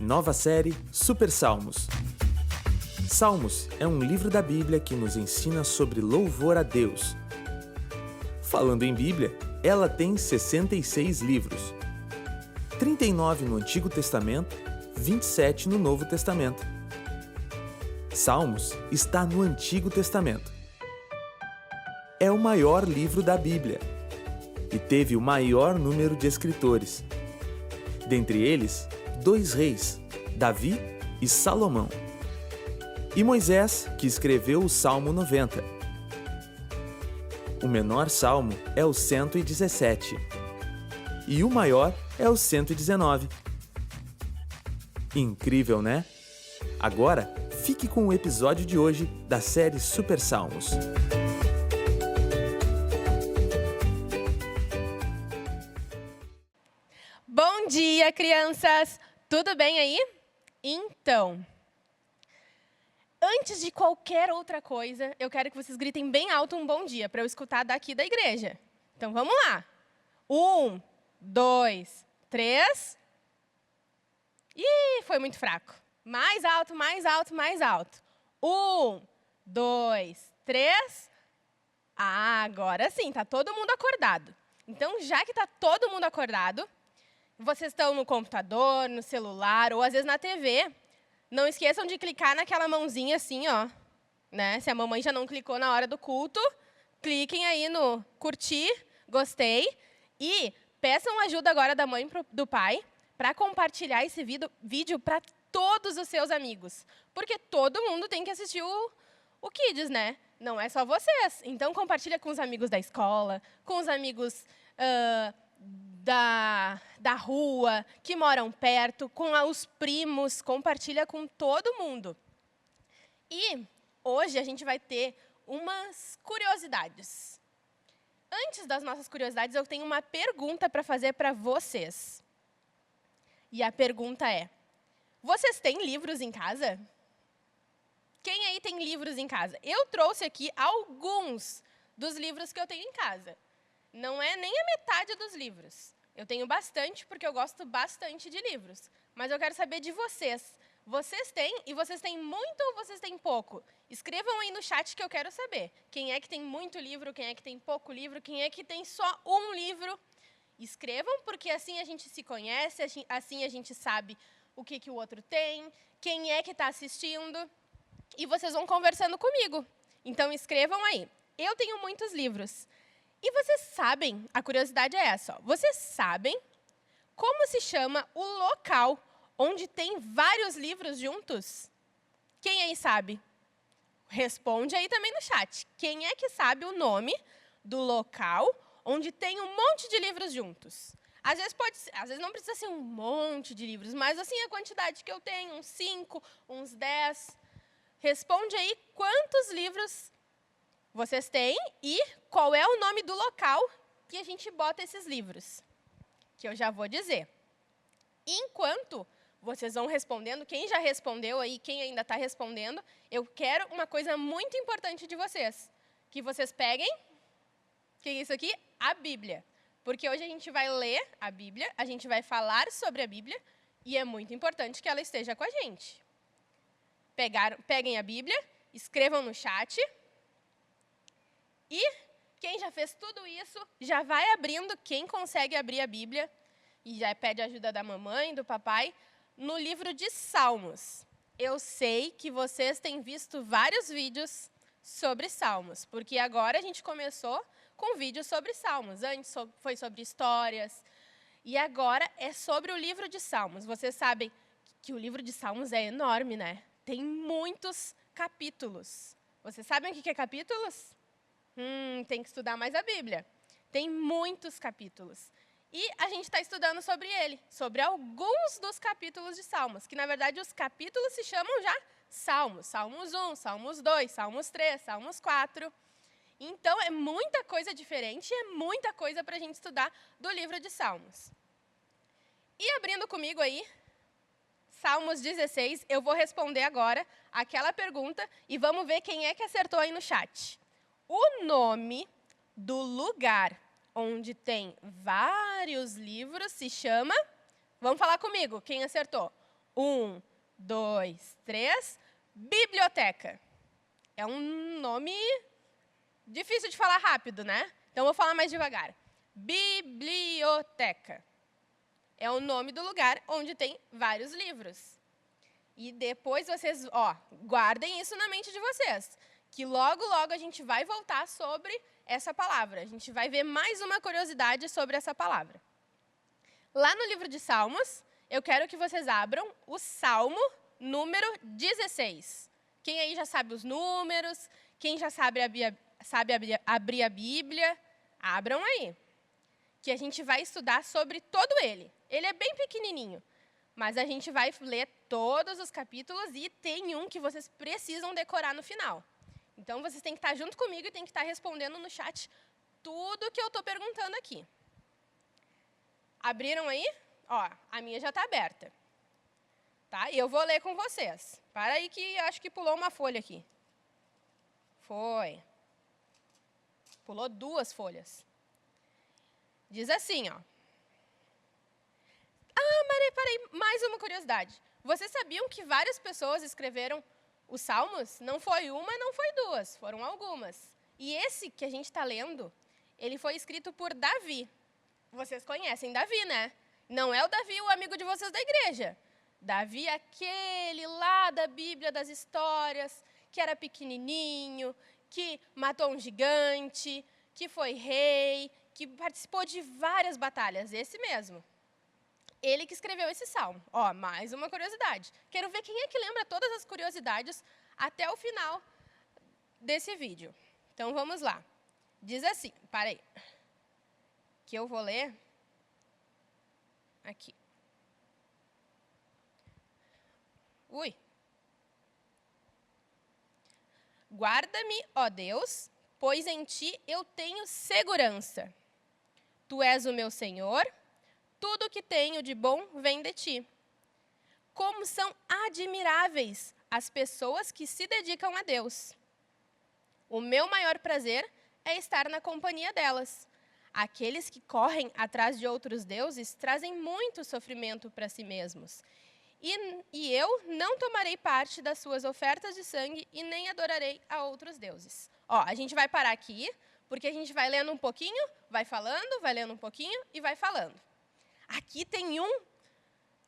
Nova série Super Salmos. Salmos é um livro da Bíblia que nos ensina sobre louvor a Deus. Falando em Bíblia, ela tem 66 livros. 39 no Antigo Testamento, 27 no Novo Testamento. Salmos está no Antigo Testamento. É o maior livro da Bíblia e teve o maior número de escritores. Dentre eles, 2 reis, Davi e Salomão. E Moisés, que escreveu o Salmo 90. O menor salmo é o 117. E o maior é o 119. Incrível, né? Agora, fique com o episódio de hoje da série Super Salmos. Bom dia, crianças! Tudo bem aí? Então, antes de qualquer outra coisa, eu quero que vocês gritem bem alto um bom dia, para eu escutar daqui da igreja. Então, vamos lá. 1, 2, 3. Ih, foi muito fraco. Mais alto, mais alto, mais alto. 1, 2, 3. Ah, agora sim, tá todo mundo acordado. Então, já que tá todo mundo acordado, vocês estão no computador, no celular ou às vezes na TV, não esqueçam de clicar naquela mãozinha assim, ó, né? Se a mamãe já não clicou na hora do culto, cliquem aí no curtir, gostei e peçam ajuda agora da mãe e do pai para compartilhar esse vídeo para todos os seus amigos, porque todo mundo tem que assistir o Kids, né? Não é só vocês. Então compartilha com os amigos da escola, com os amigos da rua, que moram perto, com os primos, compartilha com todo mundo. E hoje a gente vai ter umas curiosidades. Antes das nossas curiosidades, eu tenho uma pergunta para fazer para vocês. E a pergunta é: vocês têm livros em casa? Quem aí tem livros em casa? Eu trouxe aqui alguns dos livros que eu tenho em casa. Não é nem a metade dos livros. Eu tenho bastante, porque eu gosto bastante de livros. Mas eu quero saber de vocês. Vocês têm? E vocês têm muito ou vocês têm pouco? Escrevam aí no chat que eu quero saber. Quem é que tem muito livro, quem é que tem pouco livro, quem é que tem só um livro. Escrevam, porque assim a gente se conhece, assim a gente sabe o que o outro tem, quem é que está assistindo. E vocês vão conversando comigo. Então, escrevam aí. Eu tenho muitos livros. E vocês sabem, a curiosidade é essa, ó, vocês sabem como se chama o local onde tem vários livros juntos? Quem aí sabe? Responde aí também no chat. Quem é que sabe o nome do local onde tem um monte de livros juntos? Às vezes não precisa ser um monte de livros, mas assim a quantidade que eu tenho, uns 5, uns 10. Responde aí quantos livros vocês têm e qual é o nome do local que a gente bota esses livros, que eu já vou dizer. Enquanto vocês vão respondendo, quem já respondeu aí, quem ainda está respondendo, eu quero uma coisa muito importante de vocês, que vocês peguem, que é isso aqui? A Bíblia. Porque hoje a gente vai ler a Bíblia, a gente vai falar sobre a Bíblia, e é muito importante que ela esteja com a gente. Peguem a Bíblia, escrevam no chat. E quem já fez tudo isso, já vai abrindo, quem consegue abrir a Bíblia, e já pede ajuda da mamãe, do papai, no livro de Salmos. Eu sei que vocês têm visto vários vídeos sobre Salmos, porque agora a gente começou com vídeos sobre Salmos. Antes foi sobre histórias, e agora é sobre o livro de Salmos. Vocês sabem que o livro de Salmos é enorme, né? Tem muitos capítulos. Vocês sabem o que é capítulos? Tem que estudar mais a Bíblia. Tem muitos capítulos. E a gente está estudando sobre ele, sobre alguns dos capítulos de Salmos, que, na verdade, os capítulos se chamam já Salmos. Salmos 1, Salmos 2, Salmos 3, Salmos 4. Então, é muita coisa diferente, é muita coisa para a gente estudar do livro de Salmos. E abrindo comigo aí, Salmos 16, eu vou responder agora aquela pergunta e vamos ver quem é que acertou aí no chat. O nome do lugar onde tem vários livros se chama... Vamos falar comigo, quem acertou? 1, 2, 3. Biblioteca. É um nome difícil de falar rápido, né? Então, eu vou falar mais devagar. Biblioteca. É o nome do lugar onde tem vários livros. E depois vocês, guardem isso na mente de vocês, que logo, logo a gente vai voltar sobre essa palavra. A gente vai ver mais uma curiosidade sobre essa palavra. Lá no livro de Salmos, eu quero que vocês abram o Salmo número 16. Quem aí já sabe os números? Quem já sabe abrir a Bíblia? Abram aí, que a gente vai estudar sobre todo ele. Ele é bem pequenininho, mas a gente vai ler todos os capítulos e tem um que vocês precisam decorar no final. Então, vocês têm que estar junto comigo e têm que estar respondendo no chat tudo que eu estou perguntando aqui. Abriram aí? A minha já está aberta. Tá? E eu vou ler com vocês. Para aí que acho que pulou uma folha aqui. Foi. Pulou 2 folhas. Diz assim, Parei, mais uma curiosidade. Vocês sabiam que várias pessoas escreveram os Salmos? Não foi uma, não foi 2, foram algumas. E esse que a gente está lendo, ele foi escrito por Davi. Vocês conhecem Davi, né? Não é o Davi, o amigo de vocês da igreja. Davi, aquele lá da Bíblia das histórias, que era pequenininho, que matou um gigante, que foi rei, que participou de várias batalhas. Esse mesmo. Ele que escreveu esse salmo. Mais uma curiosidade. Quero ver quem é que lembra todas as curiosidades até o final desse vídeo. Então, vamos lá. Diz assim, para aí, que eu vou ler aqui. Guarda-me, ó Deus, pois em ti eu tenho segurança. Tu és o meu Senhor, tudo que tenho de bom vem de ti. Como são admiráveis as pessoas que se dedicam a Deus. O meu maior prazer é estar na companhia delas. Aqueles que correm atrás de outros deuses trazem muito sofrimento para si mesmos. E eu não tomarei parte das suas ofertas de sangue e nem adorarei a outros deuses. A gente vai parar aqui, porque a gente vai lendo um pouquinho, vai falando, vai lendo um pouquinho e vai falando. Aqui tem um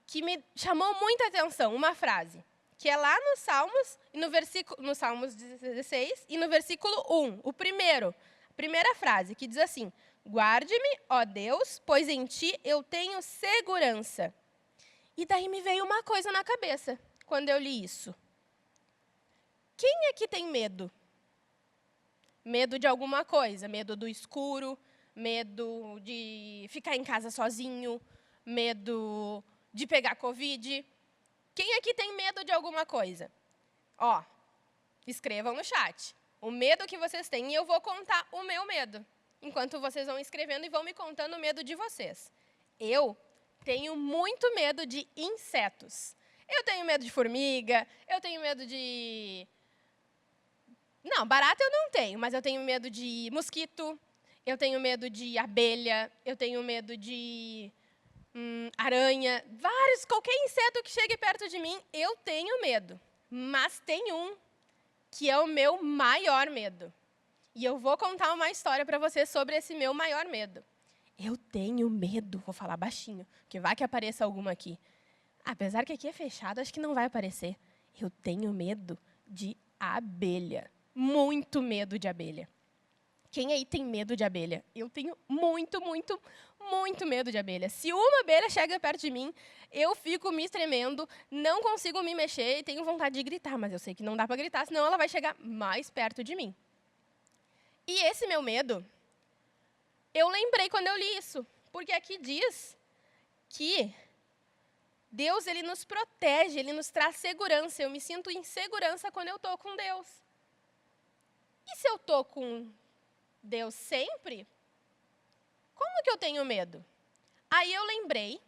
que me chamou muita atenção, uma frase, que é lá no Salmos, no Salmos 16, e no versículo 1, a primeira frase, que diz assim: guarde-me, ó Deus, pois em ti eu tenho segurança. E daí me veio uma coisa na cabeça, quando eu li isso. Quem é que tem medo? Medo de alguma coisa, medo do escuro, medo de ficar em casa sozinho, medo de pegar Covid. Quem aqui tem medo de alguma coisa? Escrevam no chat. O medo que vocês têm, e eu vou contar o meu medo, enquanto vocês vão escrevendo e vão me contando o medo de vocês. Eu tenho muito medo de insetos. Eu tenho medo de formiga, eu tenho medo de... Não, barata eu não tenho, mas eu tenho medo de mosquito, eu tenho medo de abelha, eu tenho medo de aranha, qualquer inseto que chegue perto de mim, eu tenho medo. Mas tem um que é o meu maior medo. E eu vou contar uma história para vocês sobre esse meu maior medo. Eu tenho medo, vou falar baixinho, que vai que apareça alguma aqui. Apesar que aqui é fechado, acho que não vai aparecer. Eu tenho medo de abelha. Muito medo de abelha. Quem aí tem medo de abelha? Eu tenho muito, muito, muito medo de abelha. Se uma abelha chega perto de mim, eu fico me tremendo, não consigo me mexer e tenho vontade de gritar, mas eu sei que não dá para gritar, senão ela vai chegar mais perto de mim. E esse meu medo, eu lembrei quando eu li isso, porque aqui diz que Deus, ele nos protege, ele nos traz segurança. Eu me sinto em segurança quando eu estou com Deus. E se eu estou com Deus sempre, como que eu tenho medo? Aí eu lembrei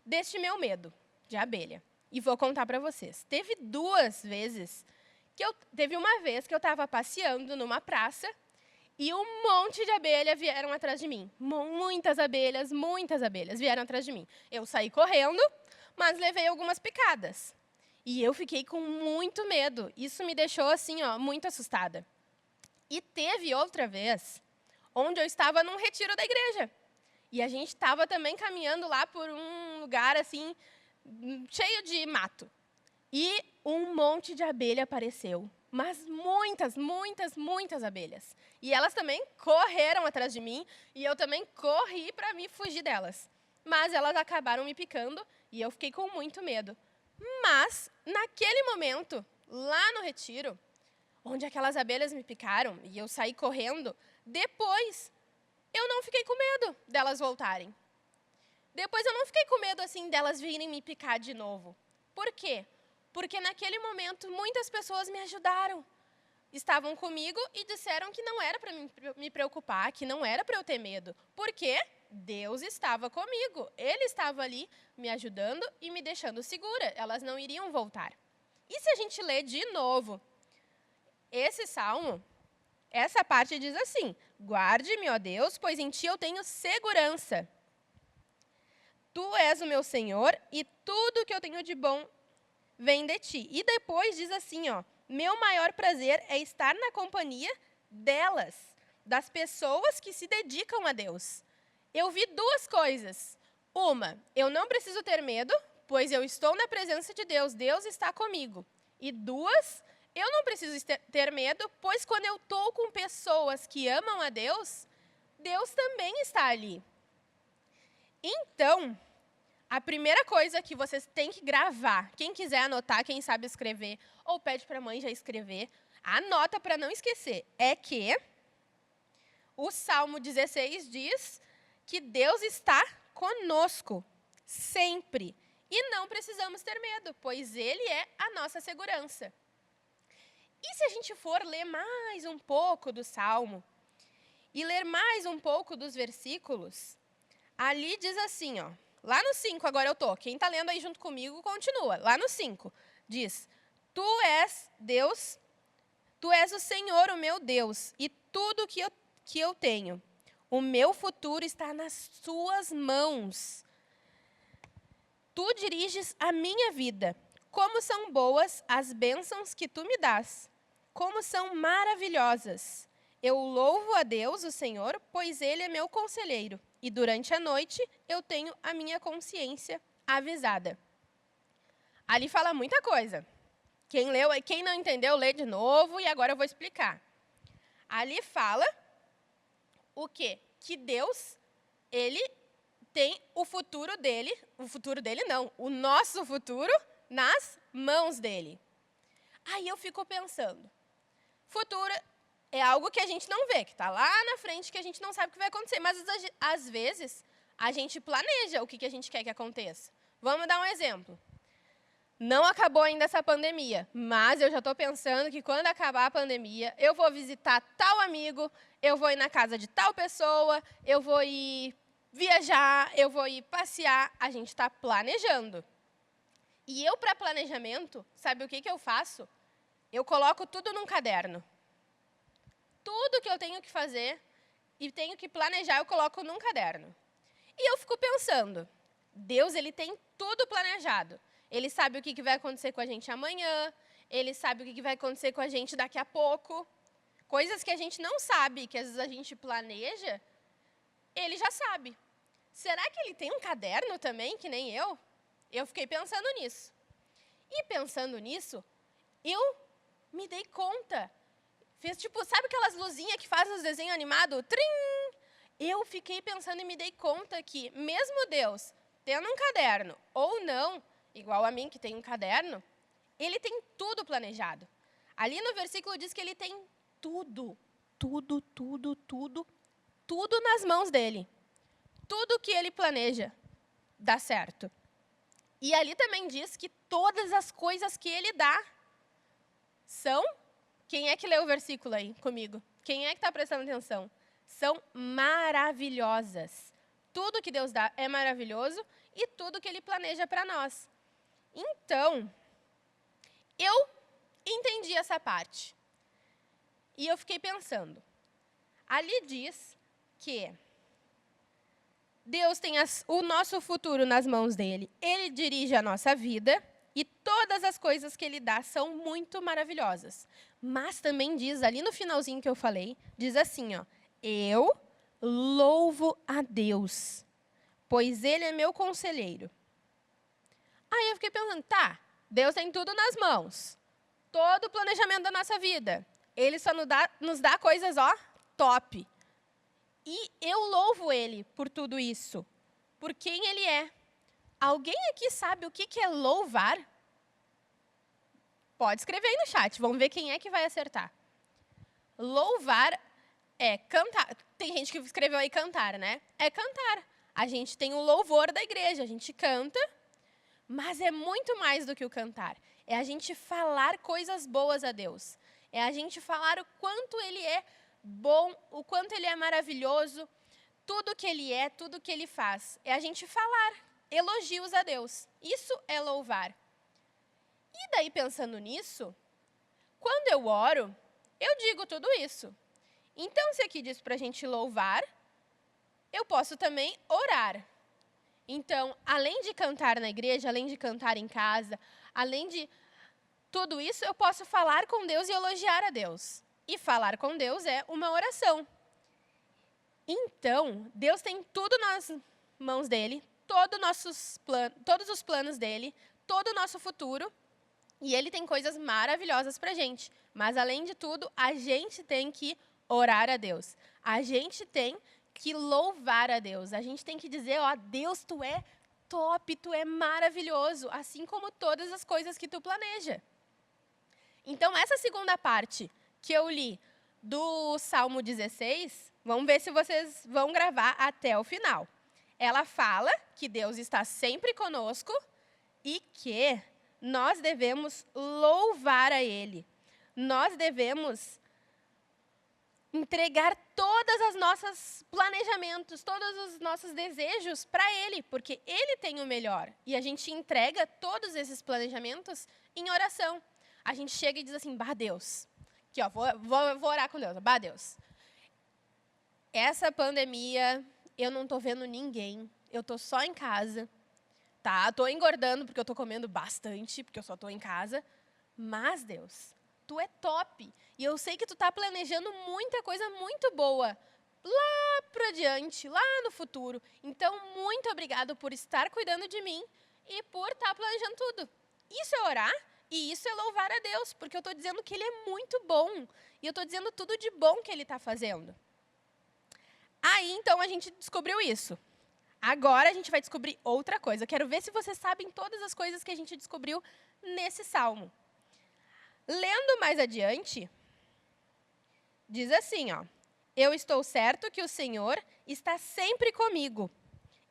deste meu medo de abelha. E vou contar para vocês. Teve uma vez que eu estava passeando numa praça e um monte de abelhas vieram atrás de mim. Muitas abelhas vieram atrás de mim. Eu saí correndo, mas levei algumas picadas. E eu fiquei com muito medo. Isso me deixou, assim, muito assustada. E teve outra vez, onde eu estava num retiro da igreja. E a gente estava também caminhando lá por um lugar, assim, cheio de mato. E um monte de abelha apareceu. Mas muitas, muitas, muitas abelhas. E elas também correram atrás de mim, e eu também corri para me fugir delas. Mas elas acabaram me picando, e eu fiquei com muito medo. Mas, naquele momento, lá no retiro, onde aquelas abelhas me picaram, e eu saí correndo, depois, eu não fiquei com medo delas voltarem. Depois, eu não fiquei com medo, assim, delas virem me picar de novo. Por quê? Porque naquele momento, muitas pessoas me ajudaram. Estavam comigo e disseram que não era para me preocupar, que não era para eu ter medo. Por quê? Deus estava comigo. Ele estava ali me ajudando e me deixando segura. Elas não iriam voltar. E se a gente ler de novo esse salmo, essa parte diz assim: guarde-me, ó Deus, pois em ti eu tenho segurança. Tu és o meu Senhor e tudo que eu tenho de bom vem de ti. E depois diz assim, meu maior prazer é estar na companhia delas, das pessoas que se dedicam a Deus. Eu vi duas coisas. Uma, eu não preciso ter medo, pois eu estou na presença de Deus, Deus está comigo. E duas, eu não preciso ter medo, pois quando eu estou com pessoas que amam a Deus, Deus também está ali. Então, a primeira coisa que vocês têm que gravar, quem quiser anotar, quem sabe escrever, ou pede para a mãe já escrever, anota para não esquecer, é que o Salmo 16 diz que Deus está conosco, sempre. E não precisamos ter medo, pois Ele é a nossa segurança. E se a gente for ler mais um pouco do Salmo, e ler mais um pouco dos versículos, ali diz assim, lá no 5, agora eu estou. Quem está lendo aí junto comigo, continua. Lá no 5, diz: Tu és Deus, Tu és o Senhor, o meu Deus, e tudo que eu tenho. O meu futuro está nas Tuas mãos. Tu diriges a minha vida. Como são boas as bênçãos que Tu me dás. Como são maravilhosas. Eu louvo a Deus, o Senhor, pois Ele é meu conselheiro. E durante a noite eu tenho a minha consciência avisada. Ali fala muita coisa. Quem leu, quem não entendeu, lê de novo e agora eu vou explicar. Ali fala o quê? Que Deus, Ele tem o futuro dele não, o nosso futuro nas mãos dele. Aí eu fico pensando, futuro é algo que a gente não vê, que está lá na frente, que a gente não sabe o que vai acontecer. Mas, às vezes, a gente planeja o que a gente quer que aconteça. Vamos dar um exemplo. Não acabou ainda essa pandemia, mas eu já estou pensando que quando acabar a pandemia, eu vou visitar tal amigo, eu vou ir na casa de tal pessoa, eu vou ir viajar, eu vou ir passear. A gente está planejando. E eu, para planejamento, sabe o que eu faço? Eu coloco tudo num caderno. Tudo que eu tenho que fazer e tenho que planejar, eu coloco num caderno. E eu fico pensando, Deus, Ele tem tudo planejado. Ele sabe o que vai acontecer com a gente amanhã, Ele sabe o que vai acontecer com a gente daqui a pouco. Coisas que a gente não sabe, que às vezes a gente planeja, Ele já sabe. Será que Ele tem um caderno também, que nem eu? Eu fiquei pensando nisso. E pensando nisso, eu me dei conta. Fez tipo, sabe aquelas luzinhas que fazem os desenhos animados? Trim! Eu fiquei pensando e me dei conta que, mesmo Deus tendo um caderno, ou não, igual a mim que tem um caderno, Ele tem tudo planejado. Ali no versículo diz que Ele tem tudo, tudo, tudo, tudo, tudo nas mãos dEle. Tudo que Ele planeja dá certo. E ali também diz que todas as coisas que Ele dá são... Quem é que leu o versículo aí comigo? Quem é que está prestando atenção? São maravilhosas. Tudo que Deus dá é maravilhoso e tudo que Ele planeja para nós. Então, eu entendi essa parte. E eu fiquei pensando. Ali diz que Deus tem o nosso futuro nas mãos dele. Ele dirige a nossa vida e todas as coisas que ele dá são muito maravilhosas. Mas também diz, ali no finalzinho que eu falei, diz assim, ó, eu louvo a Deus, pois ele é meu conselheiro. Aí eu fiquei pensando, tá, Deus tem tudo nas mãos. Todo o planejamento da nossa vida. Ele só nos dá coisas, ó, top. E eu louvo ele por tudo isso, por quem ele é. Alguém aqui sabe o que é louvar? Pode escrever aí no chat, vamos ver quem é que vai acertar. Louvar é cantar. Tem gente que escreveu aí cantar, né? É cantar. A gente tem o louvor da igreja, a gente canta, mas é muito mais do que o cantar. É a gente falar coisas boas a Deus. É a gente falar o quanto ele é bom, o quanto ele é maravilhoso, tudo que ele é, tudo que ele faz. É a gente falar elogios a Deus. Isso é louvar. E daí, pensando nisso, quando eu oro, eu digo tudo isso. Então, se aqui diz para a gente louvar, eu posso também orar. Então, além de cantar na igreja, além de cantar em casa, além de tudo isso, eu posso falar com Deus e elogiar a Deus. E falar com Deus é uma oração. Então, Deus tem tudo nas mãos dele, todos os planos dele, todo o nosso futuro, e ele tem coisas maravilhosas para a gente. Mas, além de tudo, a gente tem que orar a Deus. A gente tem que louvar a Deus. A gente tem que dizer, ó, Deus, tu é top, tu é maravilhoso, assim como todas as coisas que tu planeja. Então, essa segunda parte que eu li do Salmo 16, vamos ver se vocês vão gravar até o final. Ela fala que Deus está sempre conosco e que nós devemos louvar a Ele. Nós devemos entregar todos os nossos planejamentos, todos os nossos desejos para Ele, porque Ele tem o melhor. E a gente entrega todos esses planejamentos em oração. A gente chega e diz assim, bah, Deus, aqui, ó, vou orar com Deus, bah, Deus, essa pandemia, eu não estou vendo ninguém, eu estou só em casa, tá? Estou engordando porque eu estou comendo bastante, porque eu só estou em casa, mas, Deus, tu é top. E eu sei que tu está planejando muita coisa muito boa lá para adiante, lá no futuro. Então, muito obrigado por estar cuidando de mim e por estar planejando tudo. Isso é orar e isso é louvar a Deus, porque eu estou dizendo que Ele é muito bom. E eu estou dizendo tudo de bom que Ele está fazendo. Aí, então, a gente descobriu isso. Agora, a gente vai descobrir outra coisa. Eu quero ver se vocês sabem todas as coisas que a gente descobriu nesse salmo. Lendo mais adiante, diz assim, ó, eu estou certo que o Senhor está sempre comigo.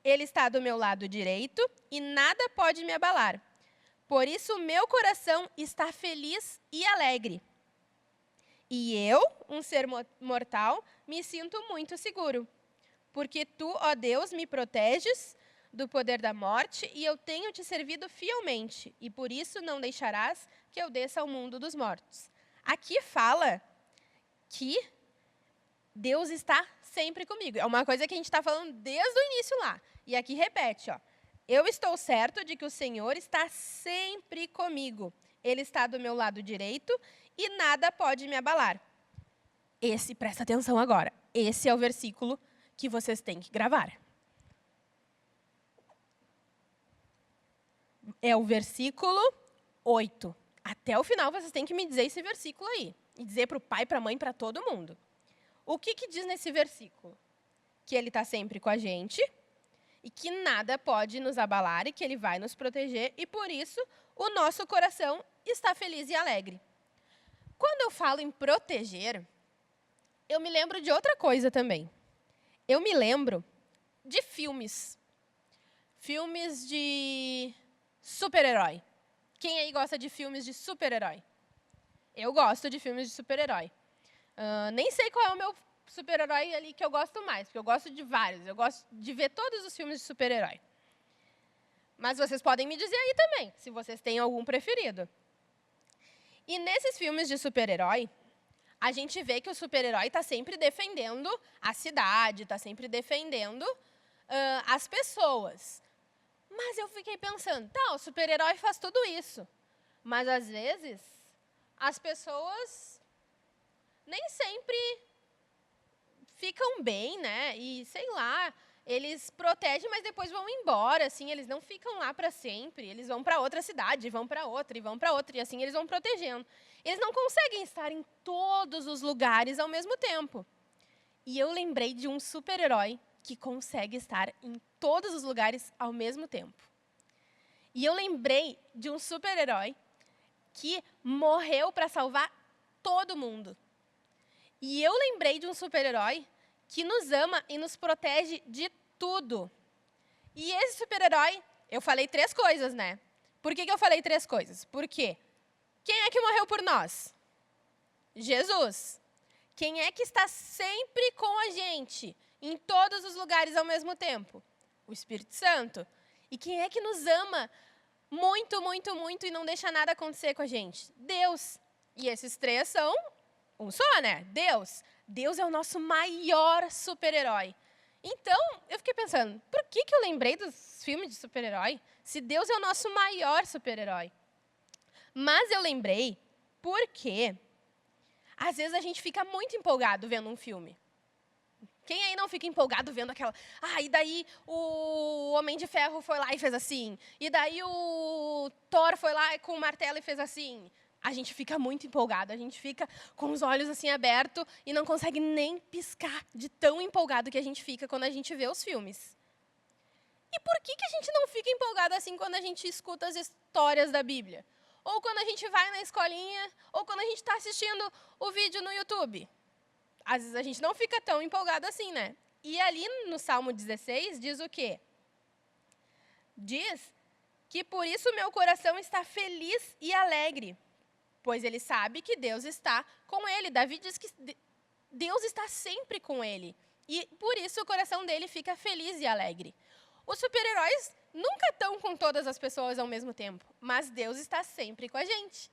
Ele está do meu lado direito e nada pode me abalar. Por isso, meu coração está feliz e alegre. E eu, um ser mortal, me sinto muito seguro. Porque tu, ó Deus, me proteges do poder da morte e eu tenho te servido fielmente. E por isso não deixarás que eu desça ao mundo dos mortos. Aqui fala que Deus está sempre comigo. É uma coisa que a gente está falando desde o início lá. E aqui repete, ó. Eu estou certo de que o Senhor está sempre comigo. Ele está do meu lado direito e nada pode me abalar. Presta atenção agora, esse é o versículo que vocês têm que gravar. É o versículo 8. Até o final vocês têm que me dizer esse versículo aí. E dizer para o pai, para a mãe, para todo mundo. O que diz nesse versículo? Que Ele está sempre com a gente e que nada pode nos abalar e que Ele vai nos proteger e, por isso, o nosso coração está feliz e alegre. Quando eu falo em proteger, eu me lembro de outra coisa também. Eu me lembro de filmes. Filmes de super-herói. Quem aí gosta de filmes de super-herói? Eu gosto de filmes de super-herói. Nem sei qual é o meu super-herói ali que eu gosto mais, porque eu gosto de vários. Eu gosto de ver todos os filmes de super-herói. Mas vocês podem me dizer aí também, se vocês têm algum preferido. E nesses filmes de super-herói, a gente vê que o super-herói está sempre defendendo a cidade, está sempre defendendo as pessoas. Mas eu fiquei pensando, tá, o super-herói faz tudo isso. Mas, às vezes, as pessoas nem sempre ficam bem, né? E, sei lá, eles protegem, mas depois vão embora, assim, eles não ficam lá para sempre. Eles vão para outra cidade, vão para outra, e vão para outra, e assim eles vão protegendo. Eles não conseguem estar em todos os lugares ao mesmo tempo. E eu lembrei de um super-herói que consegue estar em todos os lugares ao mesmo tempo. E eu lembrei de um super-herói que morreu para salvar todo mundo. E eu lembrei de um super-herói que nos ama e nos protege de tudo. E esse super-herói, eu falei 3 coisas, né? Por que eu falei 3 coisas? Por quê? Quem é que morreu por nós? Jesus. Quem é que está sempre com a gente, em todos os lugares ao mesmo tempo? O Espírito Santo. E quem é que nos ama muito, muito, muito e não deixa nada acontecer com a gente? Deus. E esses 3 são um só, né? Deus. Deus é o nosso maior super-herói. Então, eu fiquei pensando, por que eu lembrei dos filmes de super-herói, se Deus é o nosso maior super-herói? Mas eu lembrei porque, às vezes, a gente fica muito empolgado vendo um filme. Quem aí não fica empolgado vendo aquela... e daí o Homem de Ferro foi lá e fez assim. E daí o Thor foi lá com o martelo e fez assim. A gente fica muito empolgado, a gente fica com os olhos assim abertos e não consegue nem piscar de tão empolgado que a gente fica quando a gente vê os filmes. E por que a gente não fica empolgado assim quando a gente escuta as histórias da Bíblia? Ou quando a gente vai na escolinha, ou quando a gente está assistindo o vídeo no YouTube? Às vezes a gente não fica tão empolgado assim, né? E ali no Salmo 16 diz o quê? Diz que por isso meu coração está feliz e alegre, pois ele sabe que Deus está com ele. Davi diz que Deus está sempre com ele. E por isso o coração dele fica feliz e alegre. Os super-heróis nunca estão com todas as pessoas ao mesmo tempo, mas Deus está sempre com a gente.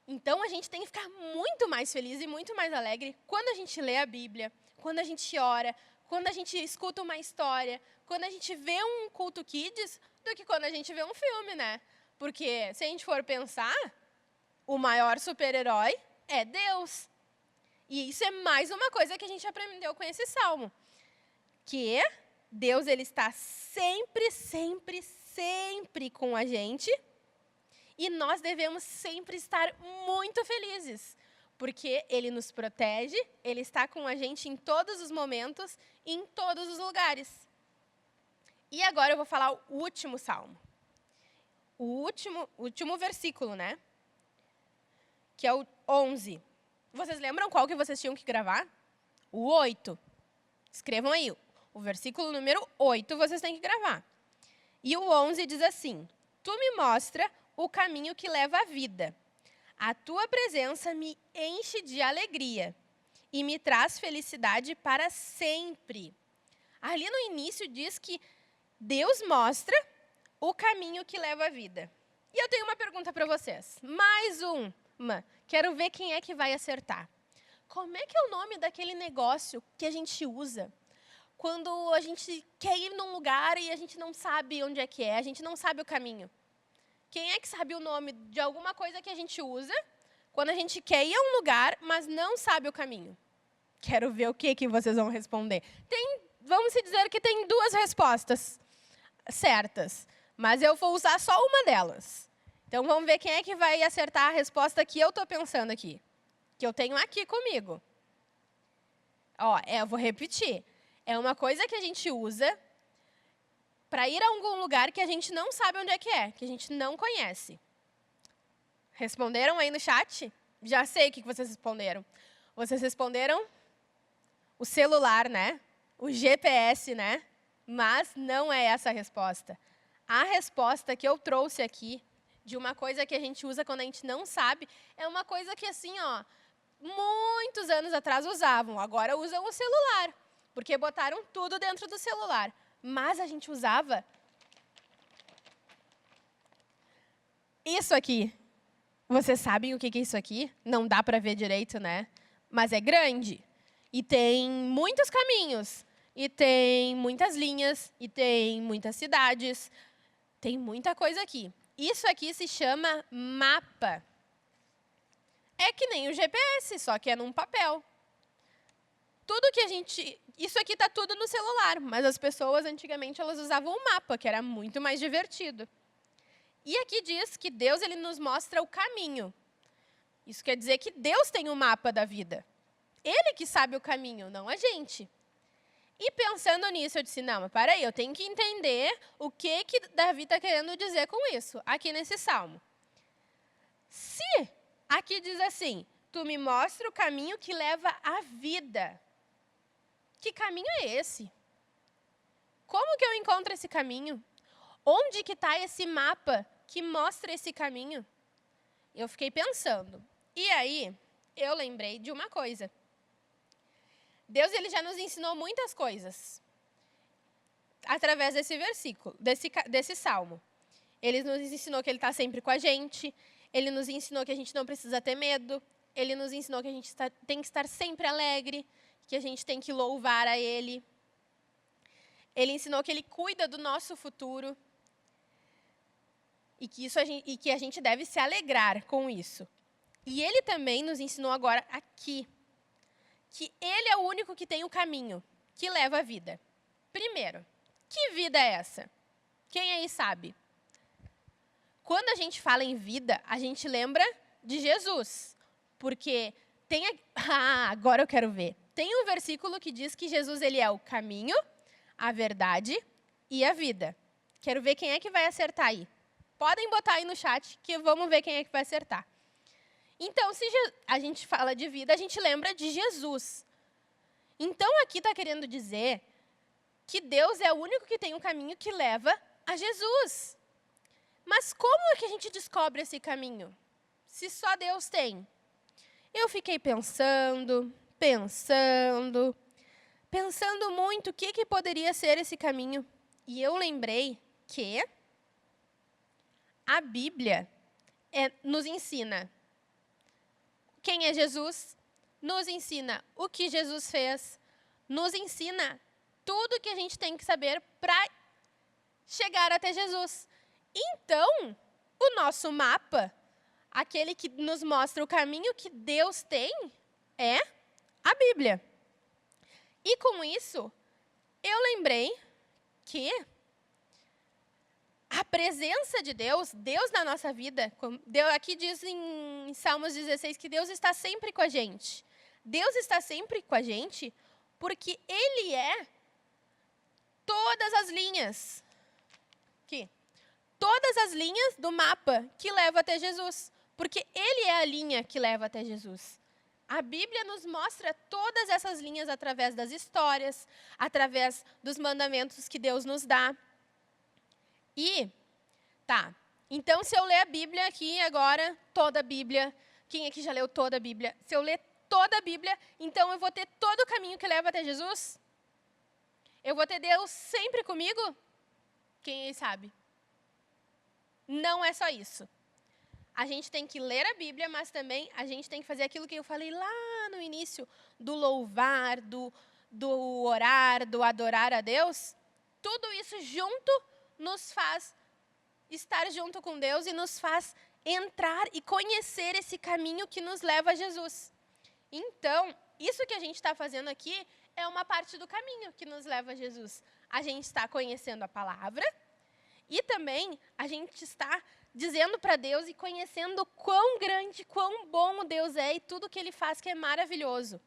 Então a gente tem que ficar muito mais feliz e muito mais alegre quando a gente lê a Bíblia, quando a gente ora, quando a gente escuta uma história, quando a gente vê um culto kids, do que quando a gente vê um filme, né? Porque se a gente for pensar, o maior super-herói é Deus. E isso é mais uma coisa que a gente aprendeu com esse salmo. Que Deus ele está sempre, sempre, sempre com a gente. E nós devemos sempre estar muito felizes. Porque Ele nos protege, Ele está com a gente em todos os momentos, em todos os lugares. E agora eu vou falar o último salmo. O último versículo, né? Que é o 11. Vocês lembram qual que vocês tinham que gravar? O 8. Escrevam aí. O versículo número 8 vocês têm que gravar. E o 11 diz assim: Tu me mostra o caminho que leva à vida. A tua presença me enche de alegria e me traz felicidade para sempre. Ali no início diz que Deus mostra o caminho que leva à vida. E eu tenho uma pergunta para vocês. Mais uma. Quero ver quem é que vai acertar. Como é que é o nome daquele negócio que a gente usa quando a gente quer ir num lugar e a gente não sabe onde é que é, a gente não sabe o caminho? Quem é que sabe o nome de alguma coisa que a gente usa quando a gente quer ir a um lugar, mas não sabe o caminho? Quero ver o que vocês vão responder. Vamos dizer que tem 2 respostas certas, mas eu vou usar só uma delas. Então, vamos ver quem é que vai acertar a resposta que eu estou pensando aqui, que eu tenho aqui comigo. Eu vou repetir. É uma coisa que a gente usa para ir a algum lugar que a gente não sabe onde é, que a gente não conhece. Responderam aí no chat? Já sei o que vocês responderam. Vocês responderam o celular, né? O GPS, né? Mas não é essa a resposta. A resposta que eu trouxe aqui, de uma coisa que a gente usa quando a gente não sabe, é uma coisa que, assim, muitos anos atrás usavam. Agora usam o celular, porque botaram tudo dentro do celular. Mas a gente usava isso aqui. Vocês sabem o que é isso aqui? Não dá para ver direito, né? Mas é grande. E tem muitos caminhos. e tem muitas linhas, e tem muitas cidades, tem muita coisa aqui. Isso aqui se chama mapa. É que nem o GPS, só que é num papel. Isso aqui está tudo no celular, mas as pessoas antigamente elas usavam um mapa, que era muito mais divertido. E aqui diz que Deus ele nos mostra o caminho. Isso quer dizer que Deus tem o mapa da vida. Ele que sabe o caminho, não a gente. E pensando nisso, eu disse, não, mas peraí, eu tenho que entender o que Davi está querendo dizer com isso, aqui nesse salmo. Se aqui diz assim, tu me mostra o caminho que leva à vida. Que caminho é esse? Como que eu encontro esse caminho? Onde que está esse mapa que mostra esse caminho? Eu fiquei pensando. E aí, eu lembrei de uma coisa. Deus ele já nos ensinou muitas coisas através desse versículo, desse salmo. Ele nos ensinou que ele está sempre com a gente. Ele nos ensinou que a gente não precisa ter medo. Ele nos ensinou que a gente tem que estar sempre alegre, que a gente tem que louvar a Ele. Ele ensinou que Ele cuida do nosso futuro e que a gente deve se alegrar com isso. E Ele também nos ensinou agora aqui que Ele é o único que tem o caminho que leva à vida. Primeiro, que vida é essa? Quem aí sabe? Quando a gente fala em vida, a gente lembra de Jesus, porque agora eu quero ver. Tem um versículo que diz que Jesus ele é o caminho, a verdade e a vida. Quero ver quem é que vai acertar aí. Podem botar aí no chat que vamos ver quem é que vai acertar. Então, se a gente fala de vida, a gente lembra de Jesus. Então, aqui está querendo dizer que Deus é o único que tem um caminho que leva a Jesus. Mas como é que a gente descobre esse caminho? Se só Deus tem? Eu fiquei pensando muito o que poderia ser esse caminho. E eu lembrei que a Bíblia nos ensina quem é Jesus, nos ensina o que Jesus fez, nos ensina tudo que a gente tem que saber para chegar até Jesus. Então, o nosso mapa, aquele que nos mostra o caminho que Deus tem, é a Bíblia. E com isso, eu lembrei que a presença de Deus na nossa vida, aqui diz em Salmos 16 que Deus está sempre com a gente. Deus está sempre com a gente porque Ele é todas as linhas. Aqui. Todas as linhas do mapa que leva até Jesus. Porque Ele é a linha que leva até Jesus. A Bíblia nos mostra todas essas linhas através das histórias, através dos mandamentos que Deus nos dá. Então se eu ler a Bíblia aqui agora, toda a Bíblia, quem aqui já leu toda a Bíblia? Se eu ler toda a Bíblia, então eu vou ter todo o caminho que leva até Jesus? Eu vou ter Deus sempre comigo? Quem aí sabe? Não é só isso. A gente tem que ler a Bíblia, mas também a gente tem que fazer aquilo que eu falei lá no início, do louvar, do orar, do adorar a Deus. Tudo isso junto nos faz estar junto com Deus e nos faz entrar e conhecer esse caminho que nos leva a Jesus. Então, isso que a gente está fazendo aqui é uma parte do caminho que nos leva a Jesus. A gente está conhecendo a palavra e também a gente está dizendo para Deus e conhecendo quão grande, quão bom Deus é e tudo que Ele faz que é maravilhoso.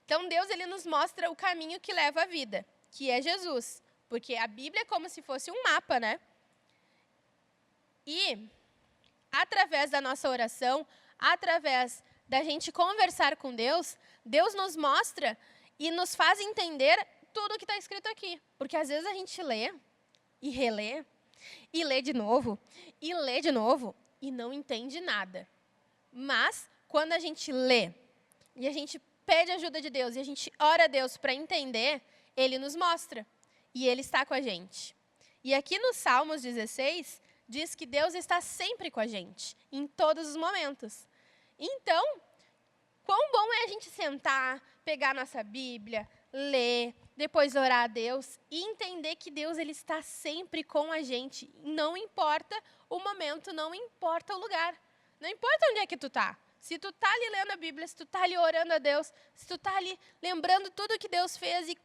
Então, Deus ele nos mostra o caminho que leva à vida, que é Jesus. Porque a Bíblia é como se fosse um mapa, né? E, através da nossa oração, através da gente conversar com Deus, Deus nos mostra e nos faz entender tudo o que está escrito aqui. Porque, às vezes, a gente lê e relê, e lê de novo, e não entende nada. Mas, quando a gente lê, e a gente pede ajuda de Deus, e a gente ora a Deus para entender, Ele nos mostra. E Ele está com a gente. E aqui no Salmos 16, diz que Deus está sempre com a gente, em todos os momentos. Então, quão bom é a gente sentar, pegar nossa Bíblia, ler, depois orar a Deus e entender que Deus ele está sempre com a gente. Não importa o momento, não importa o lugar. Não importa onde é que tu tá. Se tu tá ali lendo a Bíblia, se tu tá ali orando a Deus, se tu tá ali lembrando tudo que Deus fez e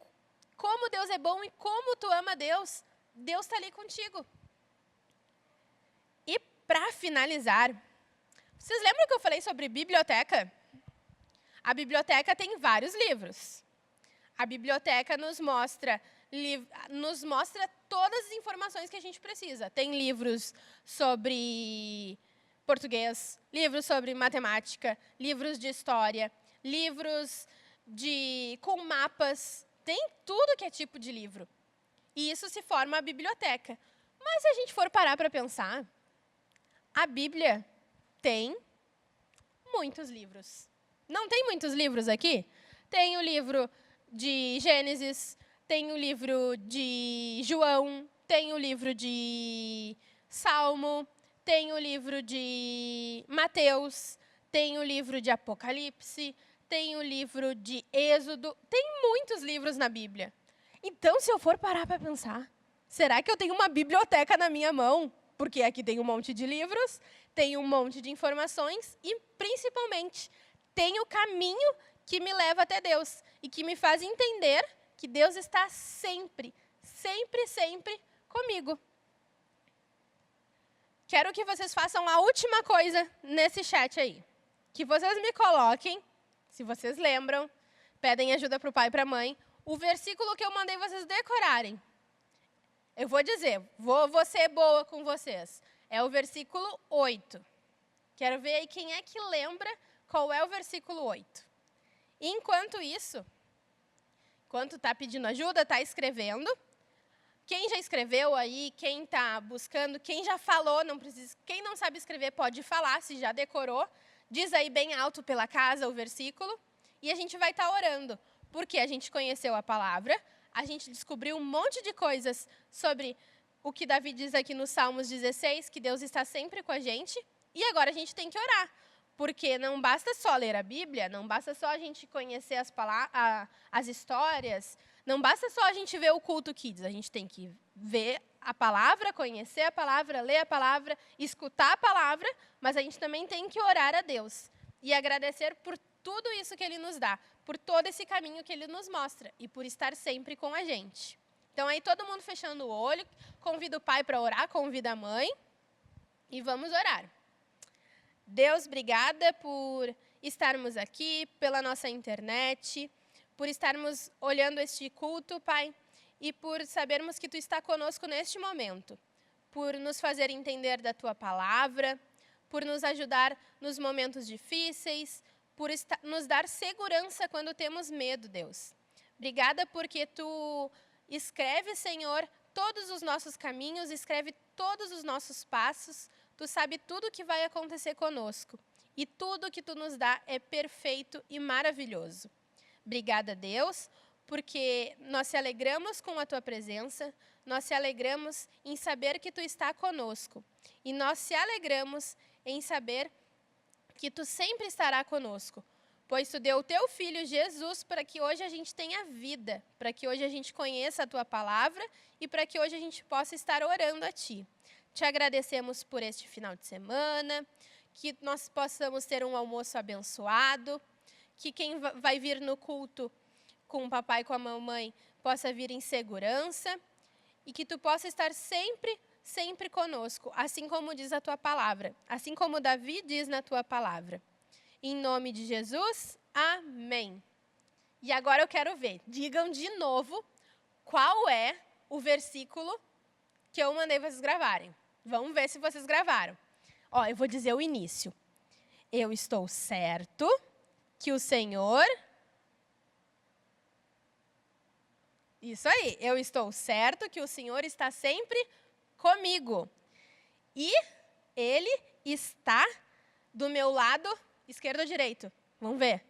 como Deus é bom e como tu ama Deus, Deus está ali contigo. E para finalizar, vocês lembram que eu falei sobre biblioteca? A biblioteca tem vários livros. A biblioteca nos mostra todas as informações que a gente precisa. Tem livros sobre português, livros sobre matemática, livros de história, livros com mapas. Tem tudo que é tipo de livro. E isso se forma a biblioteca. Mas se a gente for parar para pensar, a Bíblia tem muitos livros. Não tem muitos livros aqui? Tem o livro de Gênesis, tem o livro de João, tem o livro de Salmo, tem o livro de Mateus, tem o livro de Apocalipse, tem o livro de Êxodo, tem muitos livros na Bíblia. Então, se eu for parar para pensar, será que eu tenho uma biblioteca na minha mão? Porque aqui tem um monte de livros, tem um monte de informações e, principalmente, tem o caminho que me leva até Deus e que me faz entender que Deus está sempre, sempre, sempre comigo. Quero que vocês façam a última coisa nesse chat aí. Que vocês me coloquem, se vocês lembram, pedem ajuda para o pai e para a mãe, o versículo que eu mandei vocês decorarem. Eu vou dizer, vou ser boa com vocês. É o versículo 8. Quero ver aí quem é que lembra qual é o versículo 8. Enquanto isso, enquanto está pedindo ajuda, está escrevendo. Quem já escreveu aí, quem está buscando, quem já falou, não precisa, quem não sabe escrever pode falar, se já decorou. Diz aí bem alto pela casa o versículo. E a gente vai estar orando, porque a gente conheceu a palavra, a gente descobriu um monte de coisas sobre o que Davi diz aqui no Salmos 16, que Deus está sempre com a gente. E agora a gente tem que orar. Porque não basta só ler a Bíblia, não basta só a gente conhecer as histórias, não basta só a gente ver o culto Kids. A gente tem que ver a palavra, conhecer a palavra, ler a palavra, escutar a palavra, mas a gente também tem que orar a Deus e agradecer por tudo isso que Ele nos dá, por todo esse caminho que Ele nos mostra e por estar sempre com a gente. Então, aí todo mundo fechando o olho, convida o pai para orar, convida a mãe e vamos orar. Deus, obrigada por estarmos aqui, pela nossa internet, por estarmos olhando este culto, Pai, e por sabermos que Tu está conosco neste momento, por nos fazer entender da Tua palavra, por nos ajudar nos momentos difíceis, por nos dar segurança quando temos medo, Deus. Obrigada porque Tu escreve, Senhor, todos os nossos caminhos, escreve todos os nossos passos. Tu sabe tudo o que vai acontecer conosco. E tudo que Tu nos dá é perfeito e maravilhoso. Obrigada, Deus, porque nós se alegramos com a Tua presença, nós se alegramos em saber que Tu está conosco. E nós se alegramos em saber que Tu sempre estará conosco. Pois Tu deu o Teu Filho Jesus para que hoje a gente tenha vida, para que hoje a gente conheça a Tua palavra e para que hoje a gente possa estar orando a Ti. Te agradecemos por este final de semana, que nós possamos ter um almoço abençoado, que quem vai vir no culto com o papai e com a mamãe possa vir em segurança e que Tu possa estar sempre, sempre conosco, assim como diz a Tua palavra, assim como Davi diz na Tua palavra. Em nome de Jesus, amém. E agora eu quero ver, digam de novo qual é o versículo que eu mandei vocês gravarem. Vamos ver se vocês gravaram. Ó, eu vou dizer o início. Eu estou certo que o Senhor... Isso aí. Eu estou certo que o Senhor está sempre comigo. E Ele está do meu lado esquerdo ou direito? Vamos ver.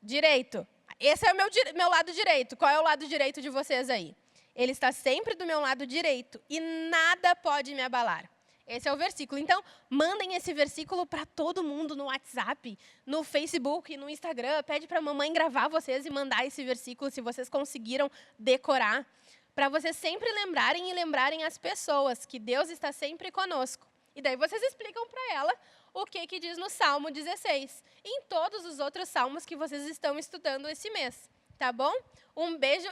Direito. Esse é o meu lado direito. Qual é o lado direito de vocês aí? Ele está sempre do meu lado direito e nada pode me abalar. Esse é o versículo. Então, mandem esse versículo para todo mundo no WhatsApp, no Facebook, no Instagram. Pede para a mamãe gravar vocês e mandar esse versículo, se vocês conseguiram decorar, para vocês sempre lembrarem e lembrarem as pessoas que Deus está sempre conosco. E daí vocês explicam para ela o que diz no Salmo 16 e em todos os outros salmos que vocês estão estudando esse mês, tá bom? Um beijo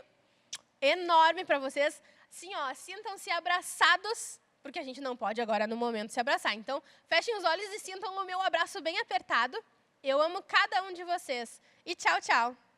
enorme para vocês. Assim, ó, sintam-se abraçados, porque a gente não pode agora, no momento, se abraçar. Então, fechem os olhos e sintam o meu abraço bem apertado. Eu amo cada um de vocês. E tchau, tchau.